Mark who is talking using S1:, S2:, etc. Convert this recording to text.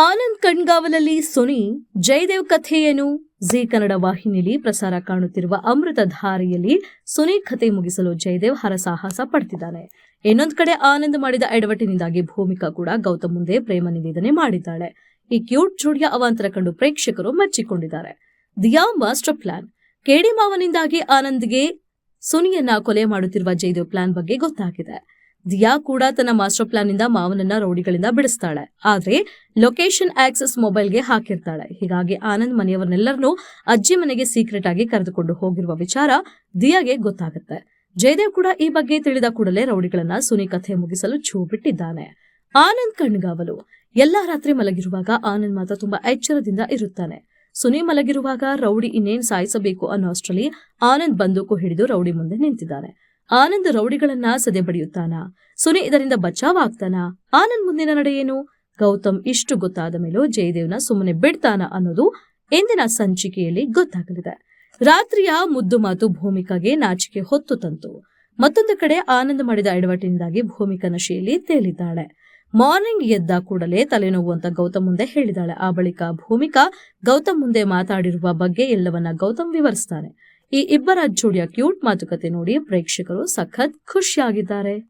S1: Anand ಕಣ್ಗಾವಲಲ್ಲಿ Suni Jayadev ಕಥೆಯೇನು? G Kannada ವಾಹಿನಿಯಲ್ಲಿ ಪ್ರಸಾರ ಕಾಣುತ್ತಿರುವ ಅಮೃತಧಾರೆಯಲ್ಲಿ ಸುನಿ ಕಥೆ ಮುಗಿಸಲು ಜಯದೇವ್ ಹರಸಾಹಸ ಪಡ್ತಿದ್ದಾನೆ. ಇನ್ನೊಂದು ಕಡೆ ಆನಂದ್ ಮಾಡಿದ ಎಡವಟ್ಟಿನಿಂದಾಗಿ ಭೂಮಿಕಾ ಕೂಡ ಗೌತಮ್ ಮುಂದೆ ಪ್ರೇಮ ನಿವೇದನೆ ಮಾಡಿದ್ದಾಳೆ. ಈ ಕ್ಯೂಟ್ ಜೋಡಿಯ ಅವಾಂತರ ಕಂಡು ಪ್ರೇಕ್ಷಕರು ಮೆಚ್ಚಿಕೊಂಡಿದ್ದಾರೆ. Diya master plan. ಕೇಡಿ ಮಾವನಿಂದಾಗಿ ಆನಂದ್ಗೆ ಸುನಿಯನ್ನ ಕೊಲೆ ಮಾಡುತ್ತಿರುವ ಜಯದೇವ್ ಪ್ಲಾನ್ ಬಗ್ಗೆ ಗೊತ್ತಾಗಿದೆ. ದಿಯಾ ಕೂಡ ತನ್ನ ಮಾಸ್ಟರ್ ಪ್ಲಾನ್ ನಿಂದ ಮಾವನನ್ನ ರೌಡಿಗಳಿಂದ ಬಿಡಿಸ್ತಾಳೆ. ಆದ್ರೆ ಲೊಕೇಶನ್ ಆಕ್ಸೆಸ್ ಮೊಬೈಲ್ಗೆ ಹಾಕಿರ್ತಾಳೆ. ಹೀಗಾಗಿ ಆನಂದ್ ಮನೆಯವರನ್ನೆಲ್ಲರನ್ನೂ ಅಜ್ಜಿ ಮನೆಗೆ ಸೀಕ್ರೆಟ್ ಆಗಿ ಕರೆದುಕೊಂಡು ಹೋಗಿರುವ ವಿಚಾರ ದಿಯಾಗೆ ಗೊತ್ತಾಗುತ್ತೆ. ಜಯದೇವ್ ಕೂಡ ಈ ಬಗ್ಗೆ ತಿಳಿದ ಕೂಡಲೇ ರೌಡಿಗಳನ್ನ ಸುನಿ ಕಥೆ ಮುಗಿಸಲು ಛೂ ಬಿಟ್ಟಿದ್ದಾನೆ. ಆನಂದ್ ಕಣ್ಗಾವಲು. ಎಲ್ಲಾ ರಾತ್ರಿ ಮಲಗಿರುವಾಗ ಆನಂದ್ ಮಾತ್ರ ತುಂಬಾ ಎಚ್ಚರದಿಂದ ಇರುತ್ತಾನೆ. ಸುನಿ ಮಲಗಿರುವಾಗ ರೌಡಿ ಇನ್ನೇನ್ ಸಾಯಿಸಬೇಕು ಅನ್ನೋ ಅಷ್ಟರಲ್ಲಿ ಆನಂದ್ ಬಂದೂಕು ಹಿಡಿದು ರೌಡಿ ಮುಂದೆ ನಿಂತಿದ್ದಾನೆ. ಆನಂದ್ ರೌಡಿಗಳನ್ನ ಸದೆ ಬಡಿಯುತ್ತಾನ. ಸುನಿ ಇದರಿಂದ ಬಚಾವಾಗ್ತಾನ. ಆನಂದ್ ಮುಂದಿನ ನಡೆ ಏನು? ಗೌತಮ್ ಇಷ್ಟು ಗೊತ್ತಾದ ಮೇಲೂ ಜಯದೇವ್ನ ಸುಮ್ಮನೆ ಬಿಡ್ತಾನ ಅನ್ನೋದು ಇಂದಿನ ಸಂಚಿಕೆಯಲ್ಲಿ ಗೊತ್ತಾಗಲಿದೆ. ರಾತ್ರಿಯ ಮುದ್ದು ಮಾತು ಭೂಮಿಕಾಗೆ ನಾಚಿಕೆ ಹೊತ್ತು ತಂತು. ಮತ್ತೊಂದು ಕಡೆ ಆನಂದ್ ಮಾಡಿದ ಎಡವಟ್ಟಿನಿಂದಾಗಿ ಭೂಮಿಕಾ ನಶೆಯಲ್ಲಿ ತೇಲಿದ್ದಾಳೆ. ಮಾರ್ನಿಂಗ್ ಎದ್ದ ಕೂಡಲೇ ತಲೆನೋವು ಅಂತ ಗೌತಮ್ ಮುಂದೆ ಹೇಳಿದಾಳೆ. ಆ ಬಳಿಕ ಭೂಮಿಕಾ ಗೌತಮ್ ಮುಂದೆ ಮಾತಾಡಿರುವ ಬಗ್ಗೆ ಎಲ್ಲವನ್ನ ಗೌತಮ್ ವಿವರಿಸ್ತಾನೆ. ಈ ಇಬ್ಬರ ಜೋಡಿಯ ಕ್ಯೂಟ್ ಮಾತುಕತೆ ನೋಡಿ ಪ್ರೇಕ್ಷಕರು ಸಖತ್ ಖುಷಿಯಾಗಿದ್ದಾರೆ.